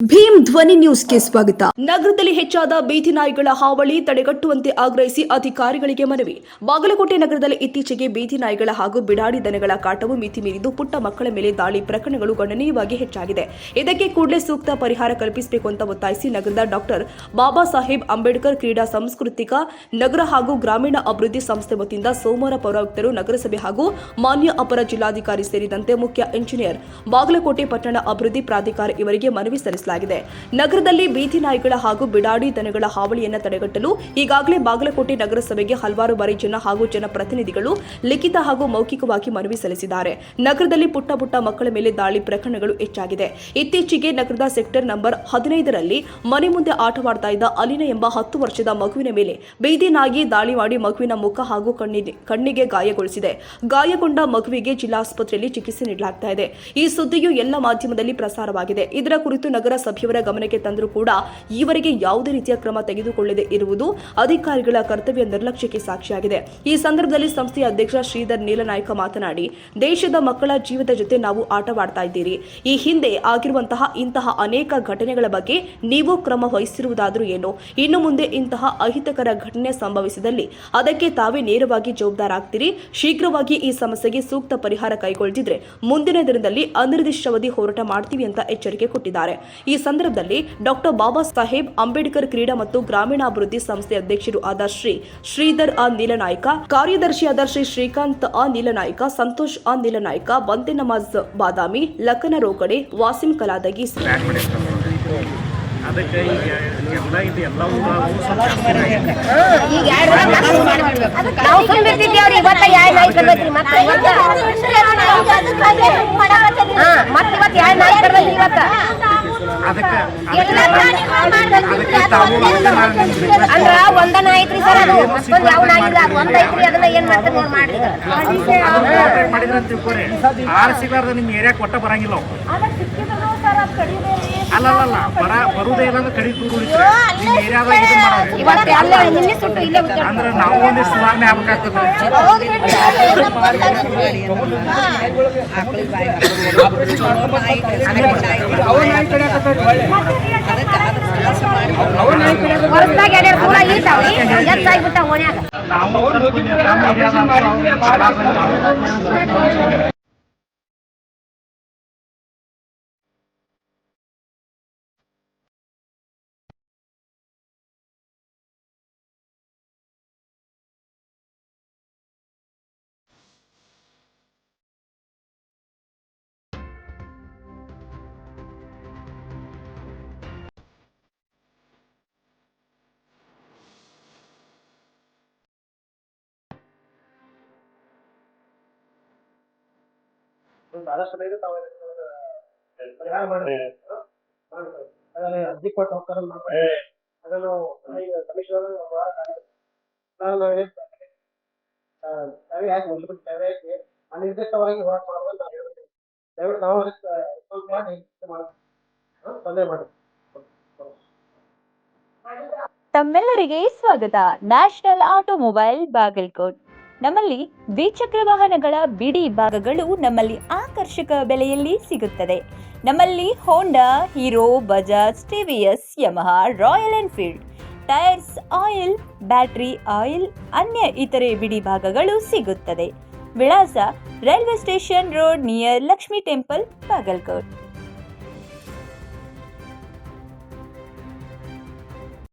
ಭೀಮ್ ಧ್ವನಿ ನ್ಯೂಸ್ಗೆ ಸ್ವಾಗತ. ನಗರದಲ್ಲಿ ಹೆಚ್ಚಾದ ಬೀದಿ ನಾಯಿಗಳ ಹಾವಳಿ ತಡೆಗಟ್ಟುವಂತೆ ಆಗ್ರಹಿಸಿ ಅಧಿಕಾರಿಗಳಿಗೆ ಮನವಿ. ಬಾಗಲಕೋಟೆ ನಗರದಲ್ಲಿ ಇತ್ತೀಚೆಗೆ ಬೀದಿ ನಾಯಿಗಳ ಹಾಗೂ ಬಿಡಾಡಿ ದನಗಳ ಕಾಟವು ಮಿತಿ ಮೀರಿದ್ದು ಪುಟ್ಟ ಮಕ್ಕಳ ಮೇಲೆ ದಾಳಿ ಪ್ರಕರಣಗಳು ಗಣನೀಯವಾಗಿ ಹೆಚ್ಚಾಗಿದೆ. ಇದಕ್ಕೆ ಕೂಡಲೇ ಸೂಕ್ತ ಪರಿಹಾರ ಕಲ್ಪಿಸಬೇಕು ಅಂತ ಒತ್ತಾಯಿಸಿ ನಗರದ ಡಾಕ್ಟರ್ ಬಾಬಾ ಸಾಹೇಬ್ ಅಂಬೇಡ್ಕರ್ ಕ್ರೀಡಾ ಸಾಂಸ್ಕೃತಿಕ ನಗರ ಹಾಗೂ ಗ್ರಾಮೀಣ ಅಭಿವೃದ್ಧಿ ಸಂಸ್ಥೆ ವತಿಯಿಂದ ಸೋಮವಾರ ಪೌರಾಯುಕ್ತರು, ನಗರಸಭೆ ಹಾಗೂ ಮಾನ್ಯ ಅಪರ ಜಿಲ್ಲಾಧಿಕಾರಿ ಸೇರಿದಂತೆ ಮುಖ್ಯ ಇಂಜಿನಿಯರ್, ಬಾಗಲಕೋಟೆ ಪಟ್ಟಣ ಅಭಿವೃದ್ಧಿ ಪ್ರಾಧಿಕಾರ ಇವರಿಗೆ ಮನವಿ ಸಲ್ಲಿಸಲಾಗಿದೆ. ನಗರದಲ್ಲಿ ಬೀದಿ ನಾಯಿಗಳ ಹಾಗೂ ಬಿಡಾಡಿ ದನಗಳ ಹಾವಳಿಯನ್ನು ತಡೆಗಟ್ಟಲು ಈಗಾಗಲೇ ಬಾಗಲಕೋಟೆ ನಗರಸಭೆಗೆ ಹಲವಾರು ಬಾರಿ ಜನ ಹಾಗೂ ಜನಪ್ರತಿನಿಧಿಗಳು ಲಿಖಿತ ಹಾಗೂ ಮೌಖಿಕವಾಗಿ ಮನವಿ ಸಲ್ಲಿಸಿದ್ದಾರೆ. ನಗರದಲ್ಲಿ ಪುಟ್ಟ ಮಕ್ಕಳ ಮೇಲೆ ದಾಳಿ ಪ್ರಕರಣಗಳು ಹೆಚ್ಚಾಗಿದೆ. ಇತ್ತೀಚೆಗೆ ನಗರದ ಸೆಕ್ಟರ್ ನಂಬರ್ 15ರಲ್ಲಿ ಮನೆ ಮುಂದೆ ಆಟವಾಡ್ತಾ ಇದ್ದ ಅಲಿನ ಎಂಬ 10 ವರ್ಷದ ಮಗುವಿನ ಮೇಲೆ ಬೀದಿ ನಾಯಿ ದಾಳಿ ಮಾಡಿ ಮಗುವಿನ ಮುಖ ಹಾಗೂ ಕಣ್ಣಿಗೆ ಗಾಯಗೊಳಿಸಿದೆ. ಗಾಯಗೊಂಡ ಮಗುವಿಗೆ ಜಿಲ್ಲಾಸ್ಪತ್ರೆಯಲ್ಲಿ ಚಿಕಿತ್ಸೆ ನೀಡಲಾಗ್ತಾ ಇದೆ. ಈ ಸುದ್ದಿಯು ಎಲ್ಲ ಮಾಧ್ಯಮದಲ್ಲಿ ಪ್ರಸಾರವಾಗಿದೆ. ಇದರ ಕುರಿತು ನಗರ ಸಭೆಯವರ ಗಮನಕ್ಕೆ ತಂದರೂ ಕೂಡ ಈವರೆಗೆ ಯಾವುದೇ ರೀತಿಯ ಕ್ರಮ ತೆಗೆದುಕೊಳ್ಳದೆ ಇರುವುದು ಅಧಿಕಾರಿಗಳ ಕರ್ತವ್ಯ ನಿರ್ಲಕ್ಷ್ಯಕ್ಕೆ ಸಾಕ್ಷಿಯಾಗಿದೆ. ಈ ಸಂದರ್ಭದಲ್ಲಿ ಸಂಸ್ಥೆಯ ಅಧ್ಯಕ್ಷ ಶ್ರೀಧರ್ ನೀಲನಾಯ್ಕ ಮಾತನಾಡಿ, ದೇಶದ ಮಕ್ಕಳ ಜೀವದ ಜೊತೆ ನಾವು ಆಟವಾಡ್ತಾ ಇದ್ದೀರಿ. ಈ ಹಿಂದೆ ಆಗಿರುವಂತಹ ಇಂತಹ ಅನೇಕ ಘಟನೆಗಳ ಬಗ್ಗೆ ನೀವು ಕ್ರಮ ವಹಿಸಿರುವುದಾದರೂ ಏನು? ಇನ್ನು ಮುಂದೆ ಇಂತಹ ಅಹಿತಕರ ಘಟನೆ ಸಂಭವಿಸಿದಲ್ಲಿ ಅದಕ್ಕೆ ತಾವೇ ನೇರವಾಗಿ ಜವಾಬ್ದಾರಾಗ್ತೀರಿ. ಶೀಘ್ರವಾಗಿ ಈ ಸಮಸ್ಯೆಗೆ ಸೂಕ್ತ ಪರಿಹಾರ ಕೈಗೊಳ್ಳದಿದ್ರೆ ಮುಂದಿನ ದಿನದಲ್ಲಿ ಅನಿರ್ದಿಷ್ಟಾವಧಿ ಹೋರಾಟ ಮಾಡ್ತೀವಿ ಅಂತ ಎಚ್ಚರಿಕೆ ಕೊಟ್ಟಿದ್ದಾರೆ. ಈ ಸಂದರ್ಭದಲ್ಲಿ ಡಾಕ್ಟರ್ ಬಾಬಾ ಸಾಹೇಬ್ ಅಂಬೇಡ್ಕರ್ ಕ್ರೀಡಾ ಮತ್ತು ಗ್ರಾಮೀಣಾಭಿವೃದ್ಧಿ ಸಂಸ್ಥೆ ಅಧ್ಯಕ್ಷರು ಆದ ಶ್ರೀಧರ್ ನೀಲನಾಯ್ಕ, ಕಾರ್ಯದರ್ಶಿಯಾದ ಶ್ರೀಕಾಂತ್ ನೀಲನಾಯ್ಕ, ಸಂತೋಷ್ ನೀಲನಾಯ್ಕ, ಬಂತೆ ನಮಾಜ್ ಬಾದಾಮಿ, ಲಕ್ಕನ ರೋಕಡೆ, ವಾಸಿಂ ಕಲಾದಗಿ ಅದಕ್ಕೆ ಅಂದ್ರ ಒಂದನ ಐತ್ರಿ ಸರ್, ಅದು ಮತ್ತೊಂದು ಯಾವನಾಗಿಲ್ಲ, ಅದು ಒಂದ್ ಐತ್ರಿ. ಅದನ್ನ ಏನ್ ಮಾಡ್ತಾರೆ ನೋಡಿ ಮಾಡ್ರಿ. ಮಾಡಿದ್ರ ತಿಳ್ಕೊರಿ, ಆರ್ ಸಿಗ್ಲಾರ್ದ ನಿಮ್ ಏರಿಯಾ ಕೊಟ್ಟ ಬರಂಗಿಲ್ಲ. ಅಲ್ಲ ಬರುದೇ ಇಲ್ಲ ಅಂದ್ರೆ ಕಡಿ ದೂರ ನಿಮ್ ಏರಿಯಾದಾಗ ಅಂದ್ರೆ ನಾವು ಒಂದಿಷ್ಟು ಸುಧಾರಣೆ ಆಗ್ಬೇಕಾಗ್ತದೆ. ಅರ್ಜಿ ಕೊಟ್ಟು ಹೋಗ್ತಾರಲ್ಲ, ಅದನ್ನು ಕಮಿಷನರ್ ಅನಿರ್ದಿಷ್ಟವಾಗಿ ಹೋರಾಟ ಮಾಡುವುದು ನಾವು ಹೇಳ್ತೀವಿ. ದಯವಿಟ್ಟು ನಾವು ತೊಂದರೆ ಮಾಡಿ. ತಮ್ಮೆಲ್ಲರಿಗೆ ಸ್ವಾಗತ. National automobile Bagalkot. ನಮ್ಮಲ್ಲಿ ದ್ವಿಚಕ್ರ ವಾಹನಗಳ ಬಿಡಿ ಭಾಗಗಳು ನಮ್ಮಲ್ಲಿ ಆಕರ್ಷಕ ಬೆಲೆಯಲ್ಲಿ ಸಿಗುತ್ತದೆ. ನಮ್ಮಲ್ಲಿ Honda, Hero, Bajaj, TVS, Yamaha, Royal Enfield, tyres, oil, battery oil, ಅನ್ಯ ಇತರೆ ಬಿಡಿ ಭಾಗಗಳು ಸಿಗುತ್ತದೆ. ವಿಳಾಸ railway station road near Lakshmi temple, Bagalkot.